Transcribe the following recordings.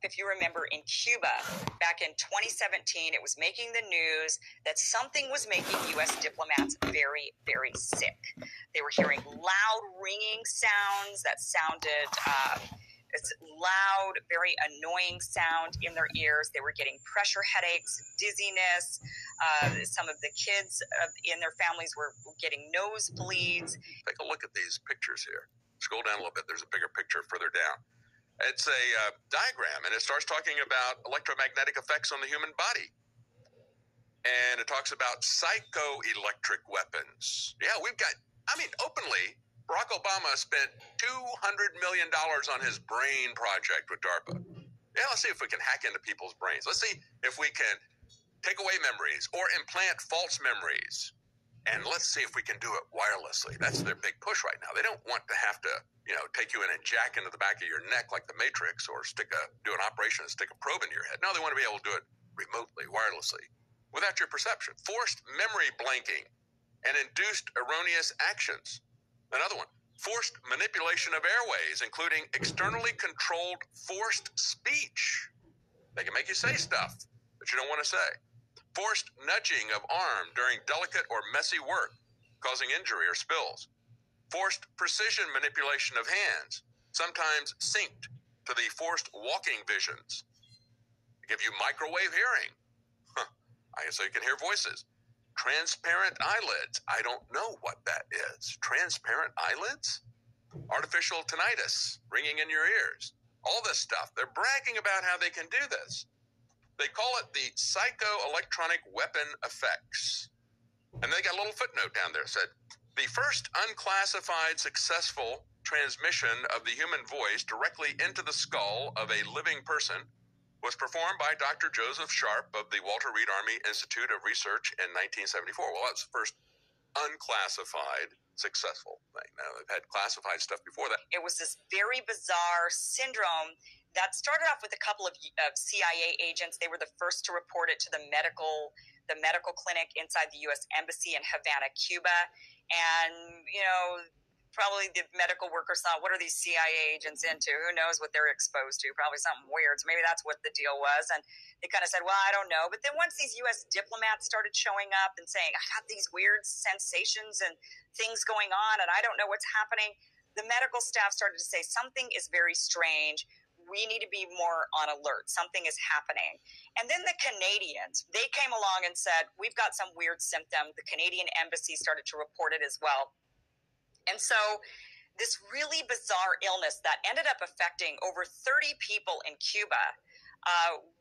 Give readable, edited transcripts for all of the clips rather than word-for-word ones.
If you remember, in Cuba, back in 2017, it was making the news that something was making U.S. diplomats very, very sick. They were hearing loud ringing sounds that sounded it's loud, very annoying sound in their ears. They were getting pressure headaches, dizziness. Some of the kids in their families were getting nosebleeds. Take a look at these pictures here. Scroll down a little bit. There's a bigger picture further down. It's a diagram, and it starts talking about electromagnetic effects on the human body. And it talks about psychoelectric weapons. Yeah, openly, Barack Obama spent $200 million on his brain project with DARPA. Yeah, let's see if we can hack into people's brains. Let's see if we can take away memories or implant false memories. And let's see if we can do it wirelessly. That's their big push right now. They don't want to have to, take you in and jack into the back of your neck like the Matrix, or do an operation and stick a probe into your head. No, they want to be able to do it remotely, wirelessly, without your perception. Forced memory blanking and induced erroneous actions. Another one, forced manipulation of airways, including externally controlled forced speech. They can make you say stuff that you don't want to say. Forced nudging of arm during delicate or messy work, causing injury or spills. Forced precision manipulation of hands, sometimes synced to the forced walking visions. They give you microwave hearing, so you can hear voices. Transparent eyelids. I don't know what that is. Transparent eyelids? Artificial tinnitus, ringing in your ears. All this stuff. They're bragging about how they can do this. They call it the psychoelectronic weapon effects. And they got a little footnote down there that said, the first unclassified successful transmission of the human voice directly into the skull of a living person was performed by Dr. Joseph Sharp of the Walter Reed Army Institute of Research in 1974. Well, that was the first unclassified successful thing. Now, they've had classified stuff before that. It was this very bizarre syndrome that started off with a couple of CIA agents. They were the first to report it to the medical clinic inside the U.S. Embassy in Havana, Cuba. And, probably the medical workers thought, what are these CIA agents into? Who knows what they're exposed to? Probably something weird. So maybe that's what the deal was. And they kind of said, well, I don't know. But then once these U.S. diplomats started showing up and saying, I got these weird sensations and things going on, and I don't know what's happening, the medical staff started to say, something is very strange. We need to be more on alert. Something is happening. And then the Canadians, they came along and said, we've got some weird symptom. The Canadian embassy started to report it as well. And so this really bizarre illness that ended up affecting over 30 people in Cuba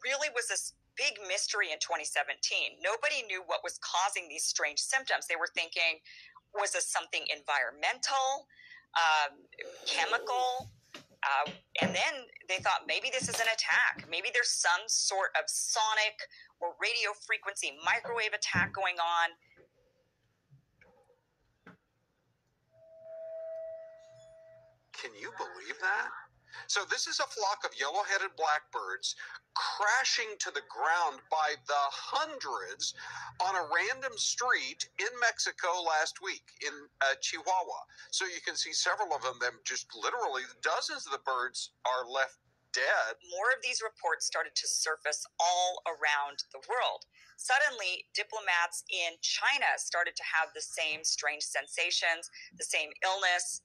really was this big mystery in 2017. Nobody knew what was causing these strange symptoms. They were thinking, was this something environmental, chemical? And then they thought, maybe this is an attack. Maybe there's some sort of sonic or radio frequency microwave attack going on. Can you believe that? So this is a flock of yellow-headed blackbirds crashing to the ground by the hundreds on a random street in Mexico last week in Chihuahua. So you can see several of them just literally dozens of the birds are left dead. More of these reports started to surface all around the world. Suddenly, diplomats in China started to have the same strange sensations, the same illness.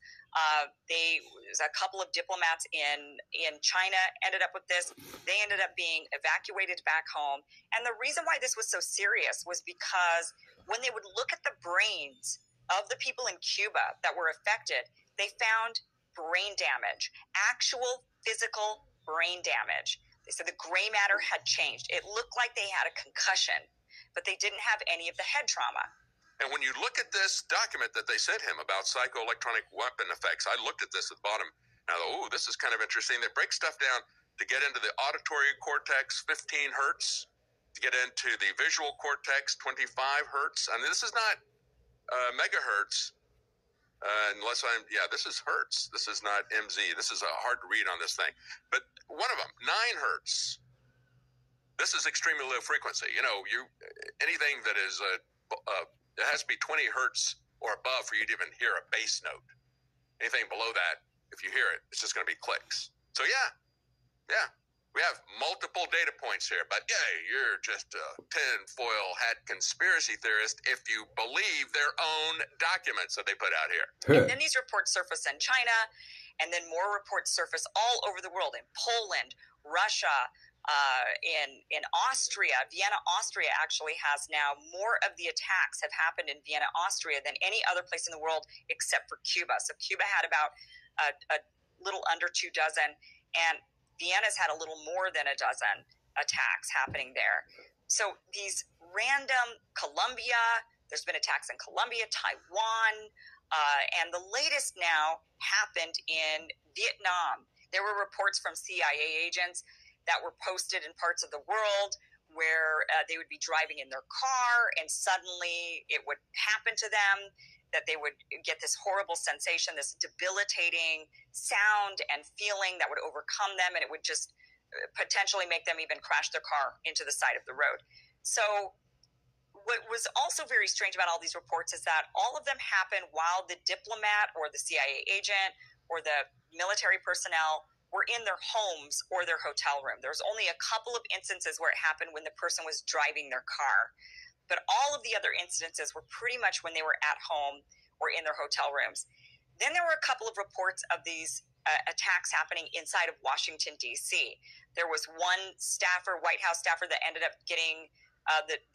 There's a couple of diplomats in China ended up with this. They ended up being evacuated back home. And the reason why this was so serious was because when they would look at the brains of the people in Cuba that were affected, they found brain damage, actual physical brain damage. They said the gray matter had changed. It looked like they had a concussion, but they didn't have any of the head trauma. And when you look at this document that they sent him about psychoelectronic weapon effects, I looked at this at the bottom. And I thought, this is kind of interesting. They break stuff down to get into the auditory cortex, 15 hertz, to get into the visual cortex, 25 hertz. I mean, this is not megahertz, this is hertz. This is not MZ. This is hard to read on this thing. But one of them, 9 hertz. This is extremely low frequency. Anything that is it has to be 20 hertz or above for you to even hear a bass note. Anything below that, If you hear it, it's just going to be clicks. So yeah, we have multiple data points here, but you're just a tinfoil hat conspiracy theorist if you believe their own documents that they put out here. And then these reports surface in China, and then more reports surface all over the world, in Poland, Russia, in Austria. Vienna, Austria actually has now more of the attacks have happened in Vienna, Austria than any other place in the world except for Cuba. So Cuba had about a little under 2 dozen, and Vienna's had a little more than a dozen attacks happening there. So these random Colombia, there's been attacks in Colombia, Taiwan, and the latest now happened in Vietnam. There were reports from CIA agents that were posted in parts of the world where they would be driving in their car and suddenly it would happen to them, that they would get this horrible sensation, this debilitating sound and feeling that would overcome them, and it would just potentially make them even crash their car into the side of the road. So what was also very strange about all these reports is that all of them happen while the diplomat or the CIA agent or the military personnel were in their homes or their hotel room. There was only a couple of instances where it happened when the person was driving their car. But all of the other incidences were pretty much when they were at home or in their hotel rooms. Then there were a couple of reports of these attacks happening inside of Washington, D.C. There was one staffer, White House staffer, that ended up getting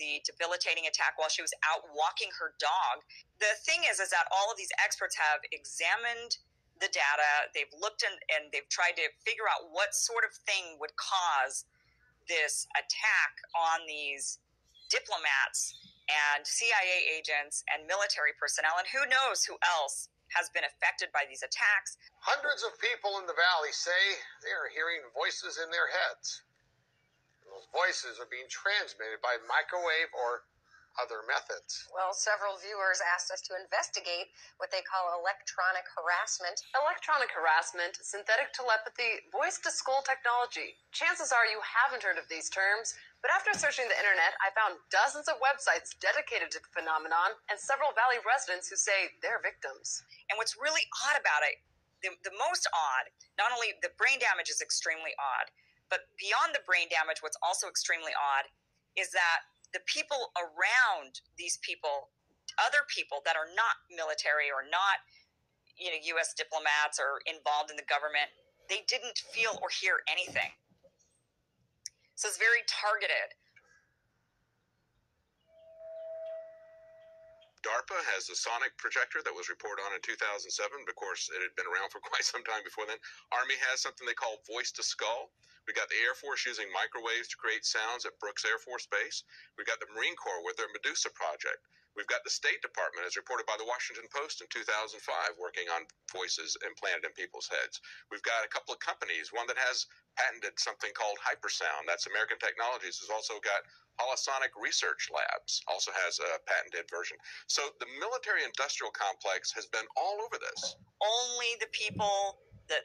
the debilitating attack while she was out walking her dog. The thing is that all of these experts have examined the data. They've looked and they've tried to figure out what sort of thing would cause this attack on these diplomats and CIA agents and military personnel, and who knows who else has been affected by these attacks. Hundreds of people in the valley say they are hearing voices in their heads. And those voices are being transmitted by microwave or other methods. Well, several viewers asked us to investigate what they call electronic harassment. Electronic harassment, synthetic telepathy, voice-to-skull technology. Chances are you haven't heard of these terms, but after searching the internet, I found dozens of websites dedicated to the phenomenon and several Valley residents who say they're victims. And what's really odd about it, the most odd, not only the brain damage is extremely odd, but beyond the brain damage, what's also extremely odd is that the people around these people, other people that are not military or not, U.S. diplomats or involved in the government, they didn't feel or hear anything. So it's very targeted. DARPA has a sonic projector that was reported on in 2007. Of course, it had been around for quite some time before then. Army has something they call voice to skull. We got the Air Force using microwaves to create sounds at Brooks Air Force Base. We got the Marine Corps with their Medusa project. We've got the State Department, as reported by the Washington Post in 2005, working on voices implanted in people's heads. We've got a couple of companies, one that has patented something called hypersound. That's American Technologies. Has also got Holosonic Research Labs, also has a patented version. So the military-industrial complex has been all over this. Only the people, the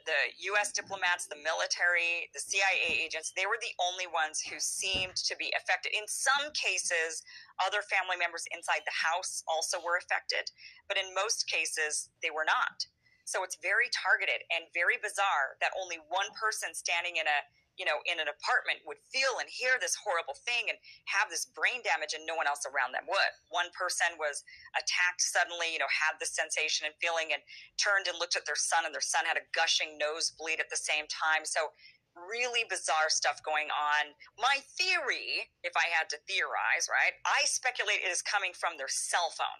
U.S. diplomats, the military, the CIA agents, they were the only ones who seemed to be affected. In some cases, other family members inside the house also were affected, but in most cases, they were not. So it's very targeted and very bizarre that only one person standing in in an apartment would feel and hear this horrible thing and have this brain damage and no one else around them would. One person was attacked suddenly, had the sensation and feeling and turned and looked at their son, and their son had a gushing nosebleed at the same time. So really bizarre stuff going on. My theory, if I had to theorize, right, I speculate it is coming from their cell phone.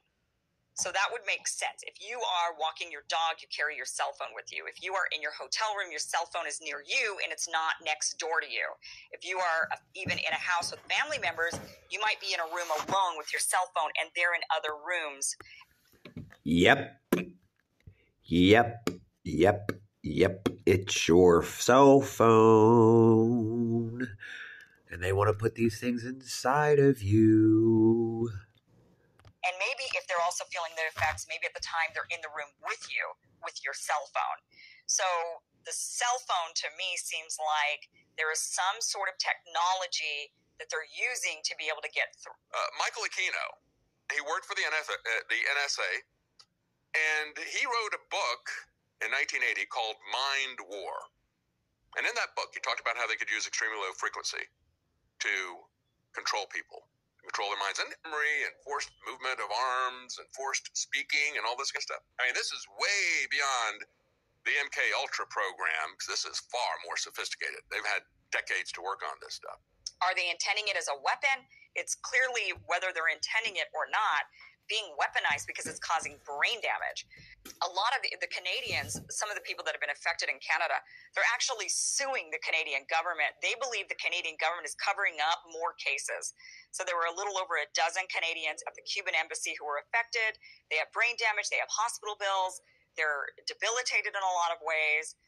So that would make sense. If you are walking your dog, you carry your cell phone with you. If you are in your hotel room, your cell phone is near you and it's not next door to you. If you are even in a house with family members, you might be in a room alone with your cell phone and they're in other rooms. Yep. It's your cell phone. And they want to put these things inside of you. And maybe if they're also feeling the effects, maybe at the time they're in the room with you, with your cell phone. So the cell phone to me seems like there is some sort of technology that they're using to be able to get through. Michael Aquino, he worked for the NSA, and he wrote a book in 1980 called Mind War. And in that book, he talked about how they could use extremely low frequency to control people, control their minds and memory and forced movement of arms and forced speaking and all this kind of stuff. I mean, this is way beyond the MK Ultra program, because this is far more sophisticated. They've had decades to work on this stuff. Are they intending it as a weapon? It's clearly, whether they're intending it or not, being weaponized because it's causing brain damage. A lot of the Canadians, some of the people that have been affected in Canada, they're actually suing the Canadian government. They believe the Canadian government is covering up more cases. So there were a little over a dozen Canadians at the Cuban embassy who were affected. They have brain damage. They have hospital bills. They're debilitated in a lot of ways.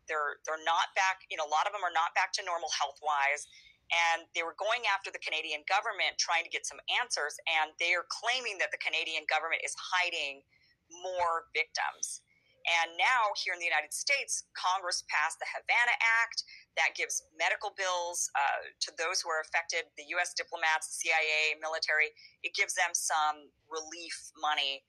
They're not back. A lot of them are not back to normal health-wise. And they were going after the Canadian government, trying to get some answers. And they are claiming that the Canadian government is hiding more victims. And now here in the United States, Congress passed the Havana Act that gives medical bills to those who are affected, the U.S. diplomats, CIA, military. It gives them some relief money,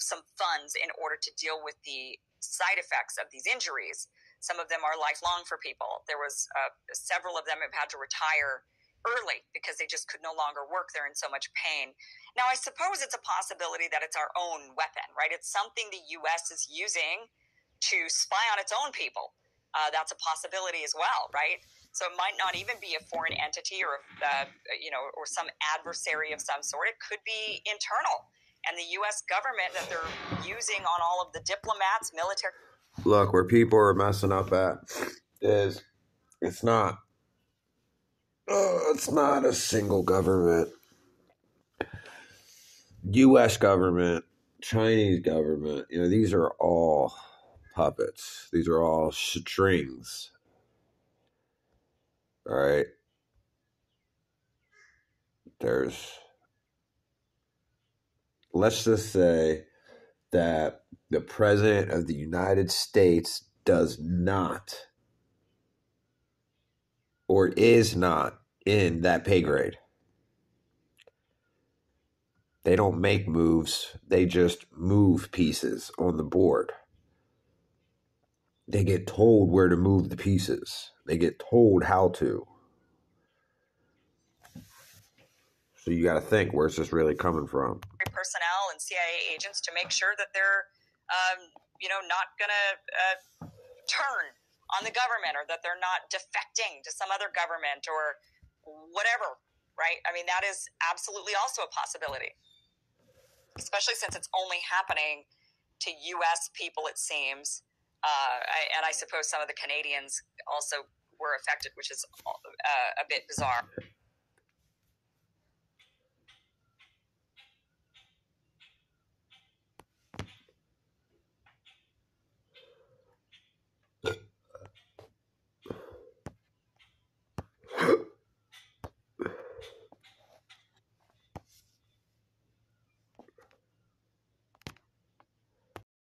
some funds in order to deal with the side effects of these injuries. Some of them are lifelong for people. There was several of them have had to retire early because they just could no longer work. They're in so much pain. Now, I suppose it's a possibility that it's our own weapon, right? It's something the U.S. is using to spy on its own people. That's a possibility as well, right? So it might not even be a foreign entity or some adversary of some sort. It could be internal. And the U.S. government that they're using on all of the diplomats, military. Look, where people are messing up at is it's not a single government. U.S. government, Chinese government, these are all puppets. These are all strings. All right? Let's just say that the President of the United States does not or is not in that pay grade. They don't make moves. They just move pieces on the board. They get told where to move the pieces. They get told how to. So you got to think, where's this really coming from? Personnel and CIA agents to make sure that they're, not going to turn on the government, or that they're not defecting to some other government or whatever, right? I mean, that is absolutely also a possibility, especially since it's only happening to U.S. people, it seems. And I suppose some of the Canadians also were affected, which is a bit bizarre.